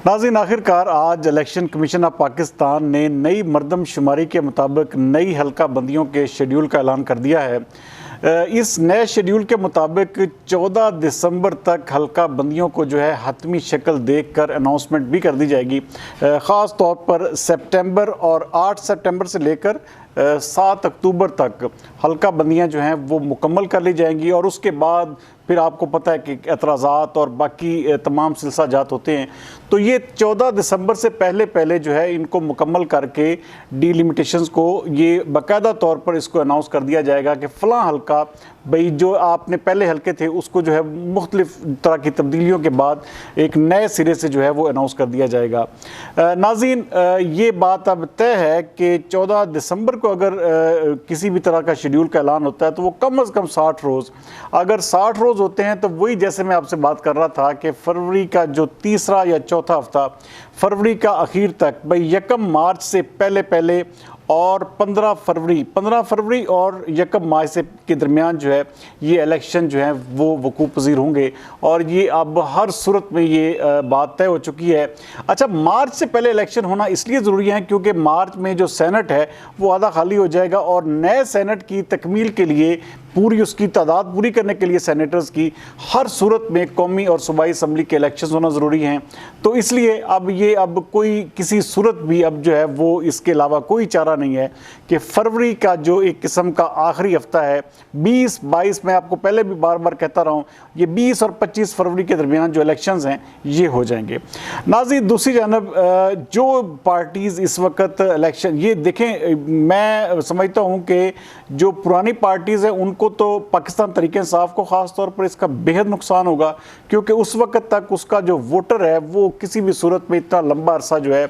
नाज़रीन, आखिरकार आज इलेक्शन कमीशन ऑफ पाकिस्तान ने नई मरदमशुमारी के मुताबिक नई हल्का बंदियों के शेड्यूल का ऐलान कर दिया है। इस नए शेड्यूल के मुताबिक 14 दिसंबर तक हल्का बंदियों को जो है हतमी शक्ल देखकर अनाउंसमेंट भी कर दी जाएगी। ख़ास तौर पर सितंबर और 8 सितंबर से लेकर 7 अक्टूबर तक हल्का बंदियाँ जो हैं वो मुकम्मल कर ली जाएंगी और उसके बाद फिर आपको पता है कि एतराज़ात और बाकी तमाम सिलसिला जात होते हैं। तो ये 14 दिसंबर से पहले पहले जो है इनको मुकम्मल करके डिलिमिटेशंस को ये बाकायदा तौर पर इसको अनाउंस कर दिया जाएगा कि फ़लाँ हल्का भाई जो आपने पहले हल्के थे उसको जो है मुख्तलिफ तरह की तब्दीलियों के बाद एक नए सिरे से जो है वो अनाउंस कर दिया जाएगा। नाज़रीन, ये बात अब तय है कि 14 दिसंबर को अगर किसी भी तरह का शेड्यूल का ऐलान होता है तो वो कम अज़ कम 60 रोज़, अगर 60 रोज़ होते हैं तो वही जैसे मैं आपसे बात कर रहा था कि फरवरी का जो तीसरा या चौथा हफ्ता, फरवरी का आखिर तक भाई 1 मार्च से पहले पहले और 15 फरवरी और 1 मार्च से के दरमियान जो है ये इलेक्शन जो है वो वकूफ़ पज़ीर होंगे और ये अब हर सूरत में ये बात तय हो चुकी है। अच्छा, मार्च से पहले इलेक्शन होना इसलिए ज़रूरी है क्योंकि मार्च में जो सेनेट है वो आधा खाली हो जाएगा और नए सेनेट की तकमील के लिए पूरी उसकी तादाद पूरी करने के लिए सेनेटर्स की हर सूरत में कौमी और सूबाई असम्बली के इलेक्शन होना ज़रूरी हैं। तो इसलिए अब कोई किसी सूरत भी अब जो है वो इसके अलावा कोई चारा नहीं है कि फरवरी का जो एक किस्म का आखिरी हफ्ता है 20-22, मैं आपको पहले भी बार बार कहता रहा हूँ, ये 20 और 25 फरवरी के दरमियान जो इलेक्शंस हैं ये हो जाएंगे। नाज़रीन, दूसरी जानब जो पार्टीज़ इस वक्त इलेक्शन ये देखें, मैं समझता हूँ कि जो पुरानी पार्टीज़ हैं उनको तो पाकिस्तान तहरीक इंसाफ को ख़ास तौर पर इसका बेहद नुकसान होगा क्योंकि उस वक्त तक उसका जो वोटर है वो किसी भी सूरत में इतना लंबा अरसा जो है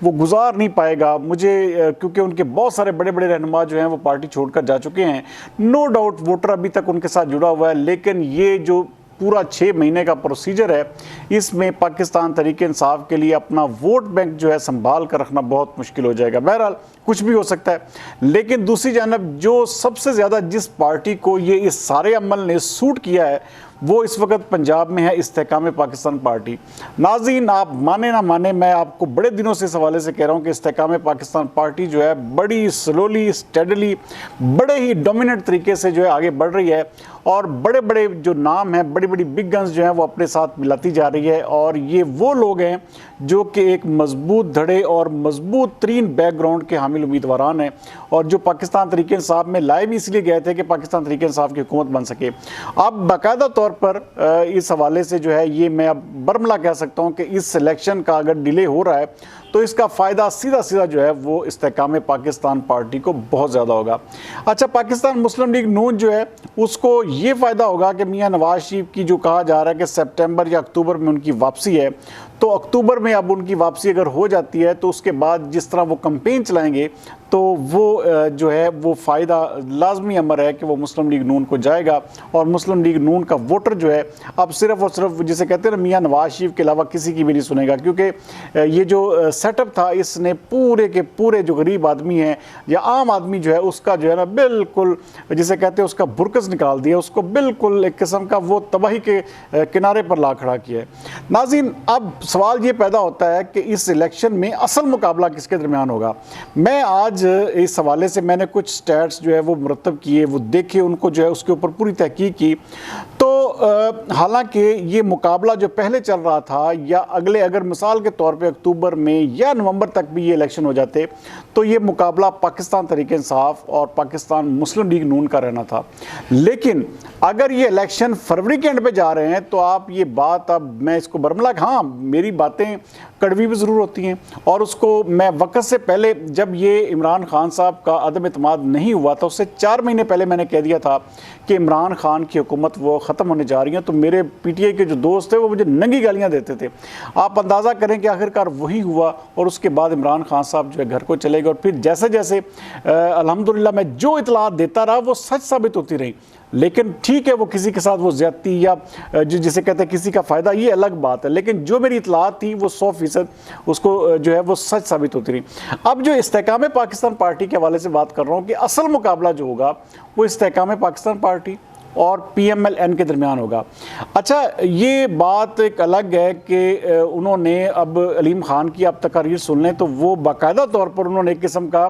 वो गुजार नहीं पाएगा। मुझे क्योंकि उनके बहुत सारे बड़े बड़े रहनुमा जो हैं वो पार्टी छोड़कर जा चुके हैं, नो डाउट वोटर अभी तक उनके साथ जुड़ा हुआ है, लेकिन ये जो पूरा 6 महीने का प्रोसीजर है इसमें पाकिस्तान तहरीक इंसाफ के लिए अपना वोट बैंक जो है संभाल कर रखना बहुत मुश्किल हो जाएगा। बहरहाल कुछ भी हो सकता है, लेकिन दूसरी जानब जो सबसे ज़्यादा जिस पार्टी को ये इस सारे अमल ने सूट किया है वो इस वक्त पंजाब में है इस्तेकाम पाकिस्तान पार्टी। नाज़रीन, आप माने ना माने, मैं आपको बड़े दिनों से इस हवाले से कह रहा हूँ कि इस्तेकाम पाकिस्तान पार्टी जो है बड़ी स्लोली स्टेडली बड़े ही डोमिनेंट तरीके से जो है आगे बढ़ रही है और बड़े बड़े जो नाम हैं, बड़ी बड़ी बिग गन्स जो हैं वो अपने साथ मिलाती जा रही है और ये वो लोग हैं जो कि एक मजबूत धड़े और मजबूत तरीन बैकग्राउंड के हामिल उम्मीदवारान हैं और जो पाकिस्तान तहरीक इंसाफ में लाए भी इसलिए गए थे कि पाकिस्तान तहरीक इंसाफ की हुकूमत बन सके। अब बाकायदा तौर पर इस हवाले से जो है ये मैं अब बरमला कह सकता हूँ कि इस सिलेक्शन का अगर डिले हो रहा है तो इसका फ़ायदा सीधा सीधा जो है वो इस्तेकाम पाकिस्तान पार्टी को बहुत ज़्यादा होगा। अच्छा, पाकिस्तान मुस्लिम लीग नून जो है उसको ये फ़ायदा होगा कि मियाँ नवाज शरीफ की जो कहा जा रहा है कि सितंबर या अक्टूबर में उनकी वापसी है, तो अक्टूबर में अब उनकी वापसी अगर हो जाती है तो उसके बाद जिस तरह वो कैंपेन चलाएंगे तो वो जो है वो फ़ायदा लाजमी अमर है कि वो मुस्लिम लीग नून को जाएगा और मुस्लिम लीग नून का वोटर जो है अब सिर्फ़ और सिर्फ जिसे कहते हैं ना मियाँ नवाज शरीफ के अलावा किसी की भी नहीं सुनेगा, क्योंकि ये जो सेटअप था इसने पूरे के पूरे जो गरीब आदमी है या आम आदमी जो है उसका जो है ना बिल्कुल जिसे कहते हैं उसका बुरकस निकाल दिया, उसको बिल्कुल एक किस्म का वो तबाही के किनारे पर ला खड़ा किया है। नाज़रीन, अब सवाल ये पैदा होता है कि इस इलेक्शन में असल मुकाबला किसके दरमियान होगा। मैं आज इस हवाले से मैंने कुछ स्टैट्स जो है वो मुरतब किए, वो देखे, उनको जो है उसके ऊपर पूरी तहकीक की। तो हालांकि ये मुकाबला जो पहले चल रहा था या अगले अगर मिसाल के तौर पे अक्टूबर में या नवंबर तक भी ये इलेक्शन हो जाते तो ये मुकाबला पाकिस्तान तहरीक इंसाफ और पाकिस्तान मुस्लिम लीग नून का रहना था, लेकिन अगर ये इलेक्शन फरवरी के एंड पे जा रहे हैं तो आप ये बात, अब मैं इसको बरमला, हाँ मेरी बातें कड़वी भी ज़रूर होती हैं और उसको मैं वक्त से पहले जब ये इमरान खान साहब का अदम इत्मीनान नहीं हुआ था उससे 4 महीने पहले मैंने कह दिया था कि इमरान खान की हुकूमत वो ख़त्म होने जा रही है, तो मेरे पीटीआई के जो दोस्त थे वो मुझे नंगी गालियाँ देते थे। आप अंदाज़ा करें कि आखिरकार वही हुआ और उसके बाद इमरान खान साहब जो है घर को चले गए और फिर जैसे जैसे अल्हम्दुलिल्लाह मैं जो इतलात देता रहा वो सच साबित होती रही। लेकिन ठीक है, वो किसी के साथ वो ज्यादती या जिसे कहते हैं किसी का फ़ायदा, ये अलग बात है, लेकिन जो मेरी इतलात थी वो 100% उसको जो है वो सच साबित होती रही। अब जो इस्तेकाम पाकिस्तान पार्टी के हवाले से बात कर रहा हूँ कि असल मुकाबला जो होगा वो इस्तेकाम पाकिस्तान पार्टी और PMLN के दरमियान होगा। अच्छा, ये बात एक अलग है कि उन्होंने अब अलीम खान की आप तकारीर सुन लें तो वो बाकायदा तौर पर उन्होंने एक किस्म का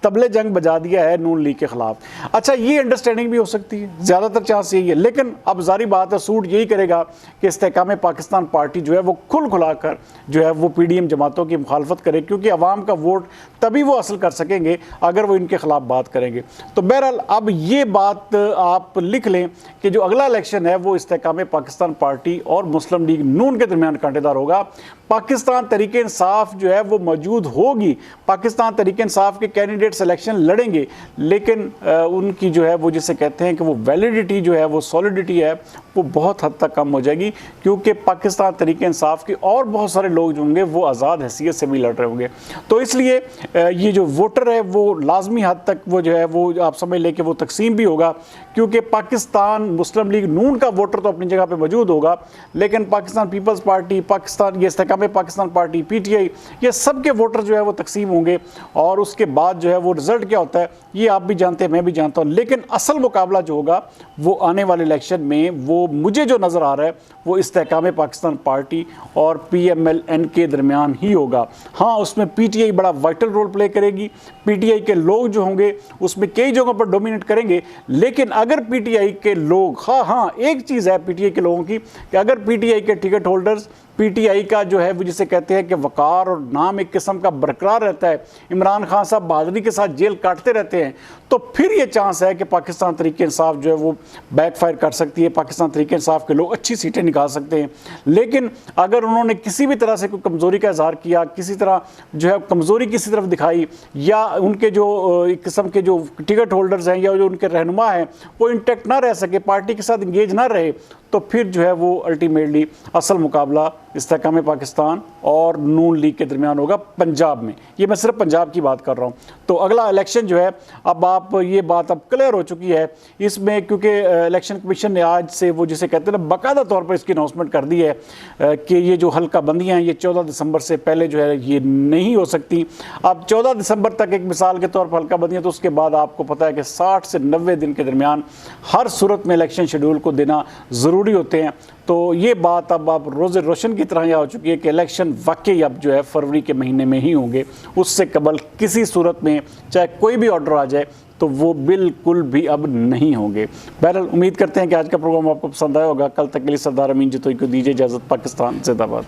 तबले जंग बजा दिया है नून लीग के खिलाफ। अच्छा, ये अंडरस्टैंडिंग भी हो सकती है, ज़्यादातर चांस यही है, लेकिन अब जारी बात है सूट यही करेगा कि इस्तेहकाम पाकिस्तान पार्टी जो है वो खुल खुला कर जो है वो PDM जमातों की मुखालफत करे, क्योंकि अवाम का वोट तभी वो हासिल कर सकेंगे अगर वो इनके खिलाफ बात करेंगे। तो बहरहाल अब ये बात आप लिख लें कि जो अगला इलेक्शन है वो इस्तेहकाम पाकिस्तान पार्टी और मुस्लिम लीग नून के दरमियान कांटेदार होगा। पाकिस्तान तहरीक इंसाफ जो है वो मौजूद होगी, पाकिस्तान तहरीक इंसाफ के कैंडिडेट इलेक्शन लड़ेंगे, लेकिन उनकी जो है वो जिसे कहते हैं कि वो वैलिडिटी जो है वो सॉलिडिटी है वो बहुत हद तक कम हो जाएगी, क्योंकि पाकिस्तान तहरीक इंसाफ के और बहुत सारे लोग जो होंगे वो आज़ाद हैसियत से भी लड़ रहे होंगे। तो इसलिए ये जो वोटर है वो लाजमी हद तक वो जो है वो आप समझ लें कि वो तकसीम भी होगा, क्योंकि पाकिस्तान मुस्लिम लीग नून का वोटर तो अपनी जगह पे मौजूद होगा, लेकिन पाकिस्तान पीपल्स पार्टी, पाकिस्तान ये इस्तेहकाम पाकिस्तान पार्टी, PTI, ये सब के वोटर जो है वो तकसीम होंगे। और उसके बाद जो है वो रिजल्ट क्या होता है ये आप भी जानते हैं, मैं भी जानता हूँ, लेकिन असल मुकाबला जो होगा वो आने वाले इलेक्शन में वो मुझे जो नज़र आ रहा है वो इस्तेहकाम पाकिस्तान पार्टी और PMLN के दरमियान ही होगा। हाँ, उसमें PTI बड़ा वाइटल रोल प्ले करेगी, PTI के लोग जो होंगे उसमें कई जगहों पर डोमिनेट करेंगे, लेकिन अगर PTI के लोग, हाँ एक चीज़ है PTI के लोगों की कि अगर PTI के टिकट होल्डर्स, PTI का जो है वो जिसे कहते हैं कि वकार और नाम एक किस्म का बरकरार रहता है, इमरान खान साहब बहादुरी के साथ जेल काटते रहते हैं, तो फिर ये चांस है कि पाकिस्तान तहरीक इंसाफ जो है वो बैकफायर कर सकती है, पाकिस्तान तहरीक इंसाफ के लोग अच्छी सीटें निकाल सकते हैं। लेकिन अगर उन्होंने किसी भी तरह से कोई कमज़ोरी का इजहार किया, किसी तरह जो है कमज़ोरी किसी तरफ दिखाई, या उनके जो एक किस्म के जो टिकट होल्डर्स हैं या जो उनके रहनुमा हैं वो इंटैक्ट ना रह सके, पार्टी के साथ इंगेज ना रहे, तो फिर जो है वो अल्टीमेटली असल मुकाबला इस्तेहकाम पाकिस्तान और नून लीग के दरमियान होगा पंजाब में। ये मैं सिर्फ पंजाब की बात कर रहा हूँ। तो अगला इलेक्शन जो है, अब आप ये बात अब क्लियर हो चुकी है इसमें, क्योंकि इलेक्शन कमीशन ने आज से वो जिसे कहते हैं ना बाकायदा तौर पर इसकी अनाउंसमेंट कर दी है कि ये जो हल्का बंदियाँ हैं ये 14 दिसंबर से पहले जो है ये नहीं हो सकती। अब 14 दिसंबर तक एक मिसाल के तौर पर हल्का बंदियाँ, तो उसके बाद आपको पता है कि 60 से 90 दिन के दरमियान हर सूरत में इलेक्शन शेड्यूल को देना ज़रूरी होते हैं। तो ये बात अब आप रोज़े रोशन की तरह यह हो चुकी है कि इलेक्शन वाकई अब जो है फरवरी के महीने में ही होंगे, उससे कबल किसी सूरत में चाहे कोई भी ऑर्डर आ जाए तो वो बिल्कुल भी अब नहीं होंगे। बहरहाल उम्मीद करते हैं कि आज का प्रोग्राम आपको पसंद आया होगा। कल तक के लिए सरदार अमीन जतोई को दीजिए इजाज़त। पाकिस्तान जिंदाबाद।